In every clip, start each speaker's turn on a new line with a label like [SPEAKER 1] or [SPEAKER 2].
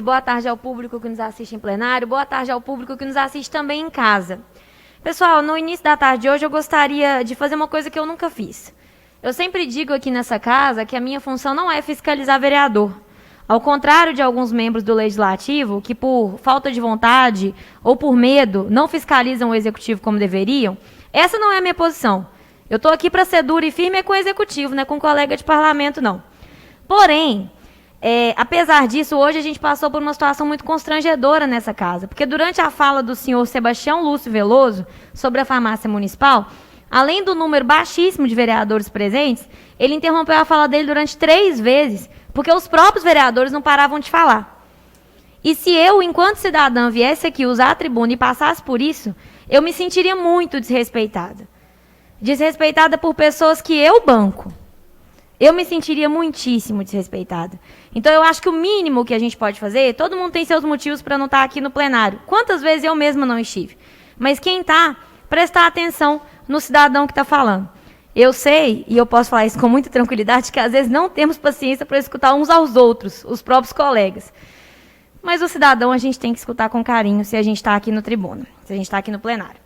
[SPEAKER 1] Boa tarde ao público que nos assiste em plenário, boa tarde ao público que nos assiste também em casa. Pessoal, no início da tarde de hoje eu gostaria de fazer uma coisa que eu nunca fiz. Eu sempre digo aqui nessa casa que a minha função não é fiscalizar vereador. Ao contrário de alguns membros do Legislativo, que por falta de vontade ou por medo não fiscalizam o Executivo como deveriam, essa não é a minha posição. Eu estou aqui para ser dura e firme com o Executivo, não é com colega de parlamento, não. Porém, apesar disso, hoje a gente passou por uma situação muito constrangedora nessa casa, porque durante a fala do senhor Sebastião Lúcio Veloso sobre a farmácia municipal, além do número baixíssimo de vereadores presentes, ele interrompeu a fala dele durante 3 vezes, porque os próprios vereadores não paravam de falar. E se eu, enquanto cidadã, viesse aqui usar a tribuna e passasse por isso, eu me sentiria muito desrespeitada. Desrespeitada por pessoas que eu banco. Eu me sentiria muitíssimo desrespeitada. Então, eu acho que o mínimo que a gente pode fazer, todo mundo tem seus motivos para não estar aqui no plenário. Quantas vezes eu mesma não estive? Mas quem está, prestar atenção no cidadão que está falando. Eu sei, e eu posso falar isso com muita tranquilidade, que às vezes não temos paciência para escutar uns aos outros, os próprios colegas. Mas o cidadão a gente tem que escutar com carinho se a gente está aqui no tribuna, se a gente está aqui no plenário.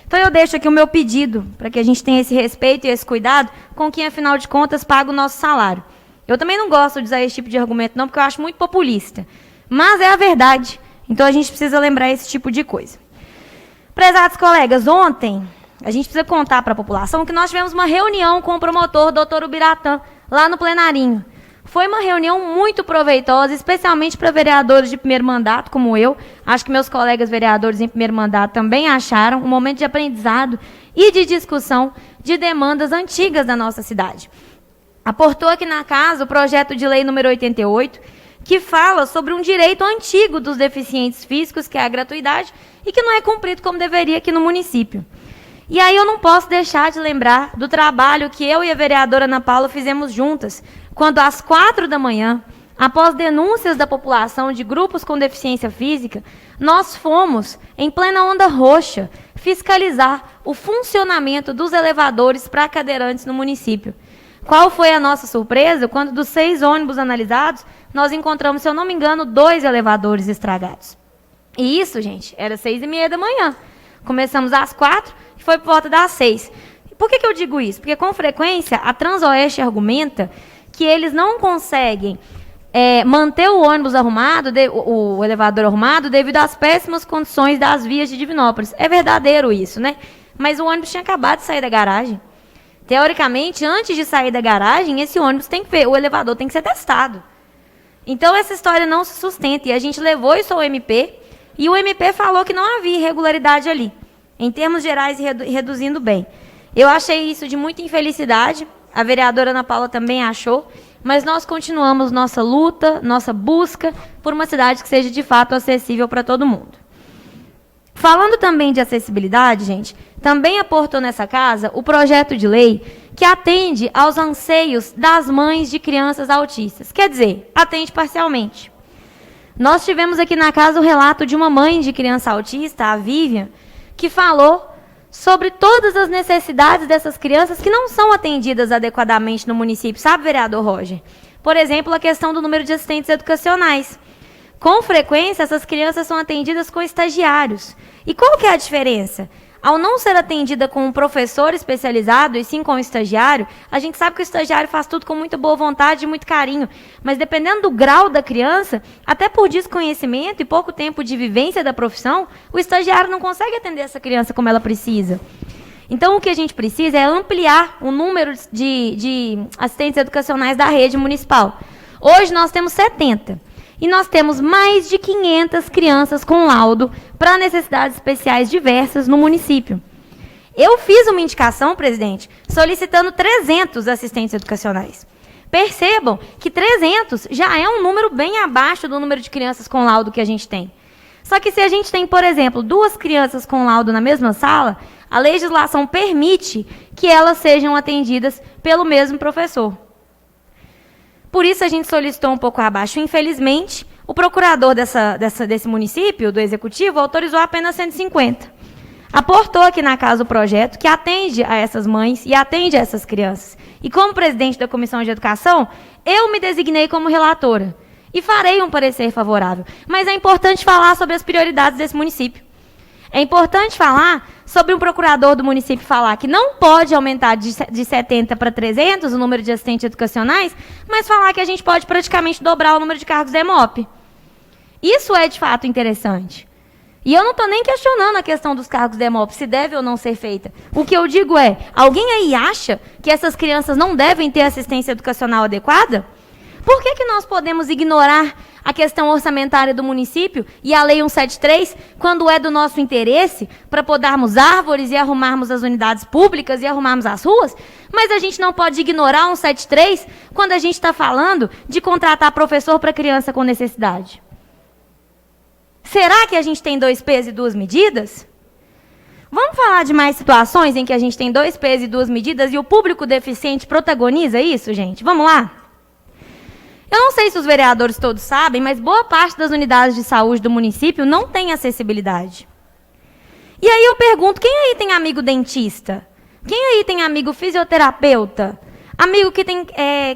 [SPEAKER 1] Então, eu deixo aqui o meu pedido para que a gente tenha esse respeito e esse cuidado com quem, afinal de contas, paga o nosso salário. Eu também não gosto de usar esse tipo de argumento, não, porque eu acho muito populista. Mas é a verdade. Então, a gente precisa lembrar esse tipo de coisa. Prezados colegas, ontem, a gente precisa contar para a população que nós tivemos uma reunião com o promotor, doutor Ubiratã, lá no plenarinho. Foi uma reunião muito proveitosa, especialmente para vereadores de primeiro mandato, como eu. Acho que meus colegas vereadores em primeiro mandato também acharam um momento de aprendizado e de discussão de demandas antigas da nossa cidade. Aportou aqui na casa o projeto de lei número 88, que fala sobre um direito antigo dos deficientes físicos, que é a gratuidade, e que não é cumprido como deveria aqui no município. E aí eu não posso deixar de lembrar do trabalho que eu e a vereadora Ana Paula fizemos juntas, quando às 4 da manhã, após denúncias da população de grupos com deficiência física, nós fomos, em plena onda roxa, fiscalizar o funcionamento dos elevadores para cadeirantes no município. Qual foi a nossa surpresa? Quando dos 6 ônibus analisados, nós encontramos, se eu não me engano, 2 elevadores estragados. E isso, gente, era 6h30 da manhã. Começamos às 4 e foi por volta das 6. Por que eu digo isso? Porque, com frequência, a Transoeste argumenta que eles não conseguem manter o ônibus arrumado, o elevador arrumado, devido às péssimas condições das vias de Divinópolis. É verdadeiro isso, né? Mas o ônibus tinha acabado de sair da garagem. Teoricamente, antes de sair da garagem, esse ônibus o elevador tem que ser testado. Então, essa história não se sustenta. E a gente levou isso ao MP, e o MP falou que não havia irregularidade ali, em termos gerais, e reduzindo bem. Eu achei isso de muita infelicidade. A vereadora Ana Paula também achou, mas nós continuamos nossa luta, nossa busca por uma cidade que seja de fato acessível para todo mundo. Falando também de acessibilidade, gente, também aportou nessa casa o projeto de lei que atende aos anseios das mães de crianças autistas. Quer dizer, atende parcialmente. Nós tivemos aqui na casa o relato de uma mãe de criança autista, a Vivian, que falou sobre todas as necessidades dessas crianças que não são atendidas adequadamente no município, sabe, vereador Roger? Por exemplo, a questão do número de assistentes educacionais. Com frequência, essas crianças são atendidas com estagiários. E qual que é a diferença? Ao não ser atendida com um professor especializado e sim com um estagiário, a gente sabe que o estagiário faz tudo com muita boa vontade e muito carinho, mas dependendo do grau da criança, até por desconhecimento e pouco tempo de vivência da profissão, o estagiário não consegue atender essa criança como ela precisa. Então, o que a gente precisa é ampliar o número de assistentes educacionais da rede municipal. Hoje nós temos 70. E nós temos mais de 500 crianças com laudo para necessidades especiais diversas no município. Eu fiz uma indicação, presidente, solicitando 300 assistentes educacionais. Percebam que 300 já é um número bem abaixo do número de crianças com laudo que a gente tem. Só que se a gente tem, por exemplo, 2 crianças com laudo na mesma sala, a legislação permite que elas sejam atendidas pelo mesmo professor. Por isso, a gente solicitou um pouco abaixo. Infelizmente, o procurador desse município, do Executivo, autorizou apenas 150. Aportou aqui na casa o projeto que atende a essas mães e atende a essas crianças. E como presidente da Comissão de Educação, eu me designei como relatora. E farei um parecer favorável. Mas é importante falar sobre as prioridades desse município. É importante falar sobre um procurador do município falar que não pode aumentar de 70 para 300 o número de assistentes educacionais, mas falar que a gente pode praticamente dobrar o número de cargos da EMOP. Isso é, de fato, interessante. E eu não estou nem questionando a questão dos cargos da EMOP, se deve ou não ser feita. O que eu digo é, alguém aí acha que essas crianças não devem ter assistência educacional adequada? Por que nós podemos ignorar a questão orçamentária do município e a Lei 173, quando é do nosso interesse, para podarmos árvores e arrumarmos as unidades públicas e arrumarmos as ruas, mas a gente não pode ignorar 173 quando a gente está falando de contratar professor para criança com necessidade? Será que a gente tem 2 pesos e 2 medidas? Vamos falar de mais situações em que a gente tem 2 pesos e 2 medidas e o público deficiente protagoniza isso, gente? Vamos lá? Eu não sei se os vereadores todos sabem, mas boa parte das unidades de saúde do município não tem acessibilidade. E aí eu pergunto, quem aí tem amigo dentista? Quem aí tem amigo fisioterapeuta? Amigo que tem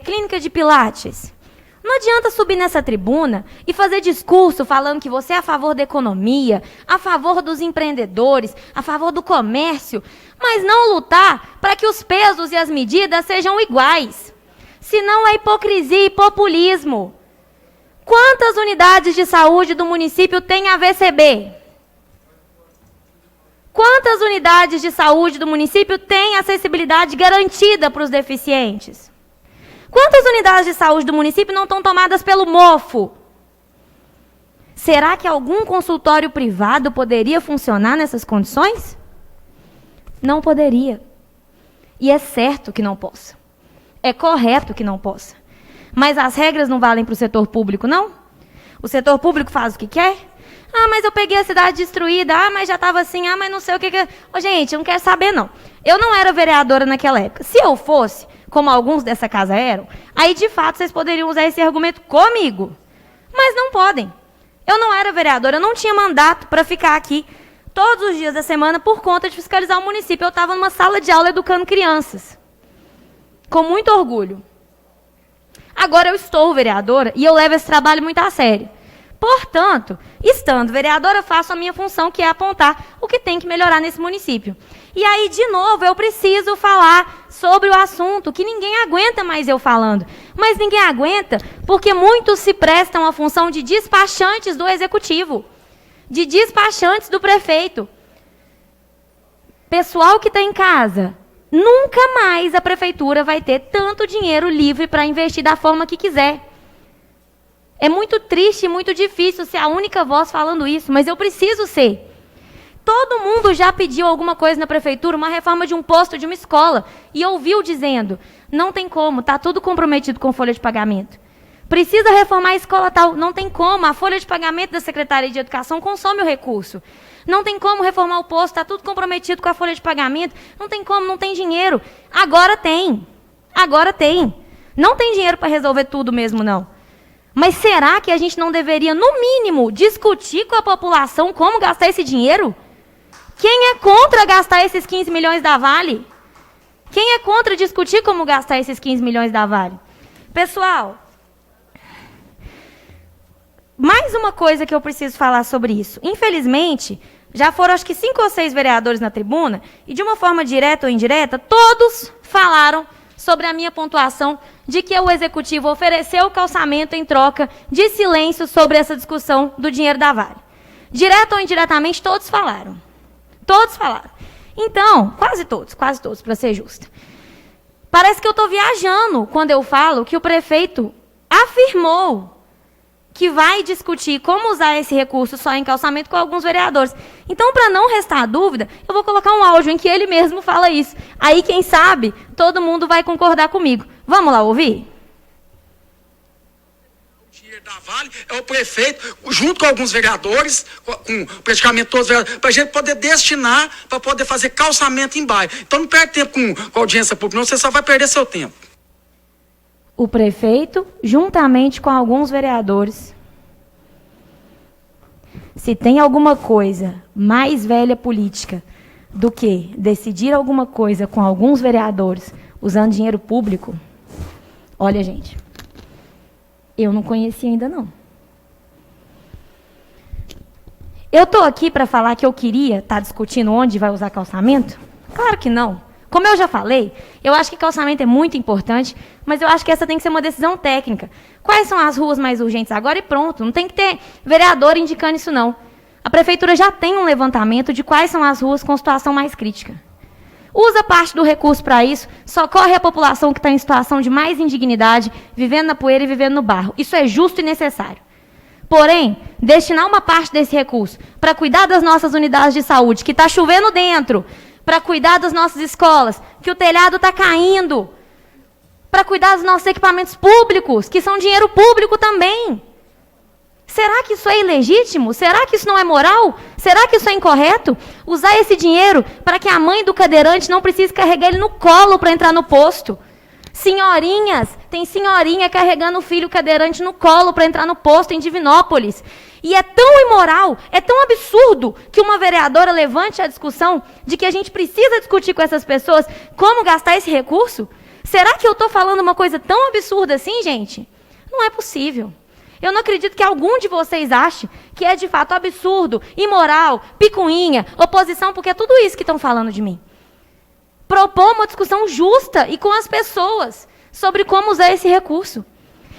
[SPEAKER 1] clínica de pilates? Não adianta subir nessa tribuna e fazer discurso falando que você é a favor da economia, a favor dos empreendedores, a favor do comércio, mas não lutar para que os pesos e as medidas sejam iguais. Senão é hipocrisia e populismo. Quantas unidades de saúde do município tem AVCB? Quantas unidades de saúde do município têm acessibilidade garantida para os deficientes? Quantas unidades de saúde do município não estão tomadas pelo mofo? Será que algum consultório privado poderia funcionar nessas condições? Não poderia. E é certo que não possa. É correto que não possa. Mas as regras não valem para o setor público, não? O setor público faz o que quer? Ah, mas eu peguei a cidade destruída. Ah, mas já estava assim. Ah, mas não sei o que... Ô, gente, eu não quero saber, não. Eu não era vereadora naquela época. Se eu fosse, como alguns dessa casa eram, aí, de fato, vocês poderiam usar esse argumento comigo. Mas não podem. Eu não era vereadora, eu não tinha mandato para ficar aqui todos os dias da semana por conta de fiscalizar o município. Eu estava numa sala de aula educando crianças. Com muito orgulho. Agora eu estou vereadora e eu levo esse trabalho muito a sério. Portanto, estando vereadora, faço a minha função, que é apontar o que tem que melhorar nesse município. E aí, de novo, eu preciso falar sobre o assunto, que ninguém aguenta mais eu falando. Mas ninguém aguenta porque muitos se prestam à função de despachantes do executivo, de despachantes do prefeito. Pessoal que está em casa, nunca mais a prefeitura vai ter tanto dinheiro livre para investir da forma que quiser. É muito triste e muito difícil ser a única voz falando isso, mas eu preciso ser. Todo mundo já pediu alguma coisa na prefeitura, uma reforma de um posto, de uma escola, e ouviu dizendo, não tem como, está tudo comprometido com folha de pagamento. Precisa reformar a escola tal, não tem como, a folha de pagamento da Secretaria de Educação consome o recurso. Não tem como reformar o posto, está tudo comprometido com a folha de pagamento, não tem como, não tem dinheiro. Agora tem, agora tem. Não tem dinheiro para resolver tudo mesmo, não. Mas será que a gente não deveria, no mínimo, discutir com a população como gastar esse dinheiro? Quem é contra gastar esses 15 milhões da Vale? Quem é contra discutir como gastar esses 15 milhões da Vale? Pessoal, mais uma coisa que eu preciso falar sobre isso. Infelizmente, já foram acho que 5 ou 6 vereadores na tribuna, e de uma forma direta ou indireta, todos falaram sobre a minha pontuação de que o executivo ofereceu o calçamento em troca de silêncio sobre essa discussão do dinheiro da Vale. Direto ou indiretamente, todos falaram. Todos falaram. Então, quase todos, para ser justa. Parece que eu estou viajando quando eu falo que o prefeito afirmou que vai discutir como usar esse recurso só em calçamento com alguns vereadores. Então, para não restar dúvida, eu vou colocar um áudio em que ele mesmo fala isso. Aí, quem sabe, todo mundo vai concordar comigo. Vamos lá ouvir?
[SPEAKER 2] O dinheiro da Vale é o prefeito, junto com alguns vereadores, com praticamente todos os vereadores, para a gente poder destinar, para poder fazer calçamento em bairro. Então, não perde tempo com a audiência pública, não, você só vai perder seu tempo.
[SPEAKER 1] O prefeito, juntamente com alguns vereadores. Se tem alguma coisa mais velha política do que decidir alguma coisa com alguns vereadores usando dinheiro público, olha, gente, Eu não conheci ainda, não. Eu estou aqui para falar que eu queria estar discutindo onde vai usar calçamento? Claro que não. Como eu já falei, eu acho que calçamento é muito importante, mas eu acho que essa tem que ser uma decisão técnica. Quais são as ruas mais urgentes agora e pronto. Não tem que ter vereador indicando isso, não. A prefeitura já tem um levantamento de quais são as ruas com situação mais crítica. Usa parte do recurso para isso, socorre a população que está em situação de mais indignidade, vivendo na poeira e vivendo no barro. Isso é justo e necessário. Porém, destinar uma parte desse recurso para cuidar das nossas unidades de saúde, que está chovendo dentro, para cuidar das nossas escolas, que o telhado está caindo, para cuidar dos nossos equipamentos públicos, que são dinheiro público também. Será que isso é ilegítimo? Será que isso não é moral? Será que isso é incorreto? Usar esse dinheiro para que a mãe do cadeirante não precise carregar ele no colo para entrar no posto. Senhorinhas, tem senhorinha carregando o filho cadeirante no colo para entrar no posto em Divinópolis. E é tão imoral, é tão absurdo que uma vereadora levante a discussão de que a gente precisa discutir com essas pessoas como gastar esse recurso. Será que eu estou falando uma coisa tão absurda assim, gente? Não é possível. Eu não acredito que algum de vocês ache que é de fato absurdo, imoral, picuinha, oposição, porque é tudo isso que estão falando de mim. Propor uma discussão justa e com as pessoas sobre como usar esse recurso.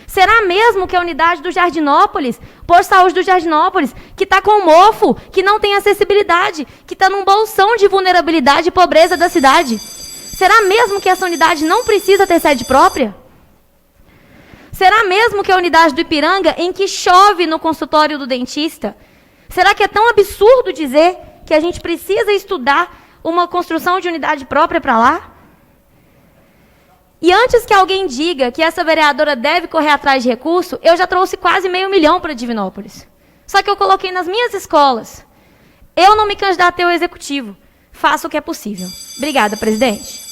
[SPEAKER 1] Será mesmo que a unidade do Jardinópolis, por saúde do Jardinópolis, que está com mofo, que não tem acessibilidade, que está num bolsão de vulnerabilidade e pobreza da cidade, será mesmo que essa unidade não precisa ter sede própria? Será mesmo que a unidade do Ipiranga, em que chove no consultório do dentista, será que é tão absurdo dizer que a gente precisa estudar uma construção de unidade própria para lá? E antes que alguém diga que essa vereadora deve correr atrás de recurso, eu já trouxe quase 500 mil para Divinópolis. Só que eu coloquei nas minhas escolas. Eu não me candidatei ao executivo. Faço o que é possível. Obrigada, presidente.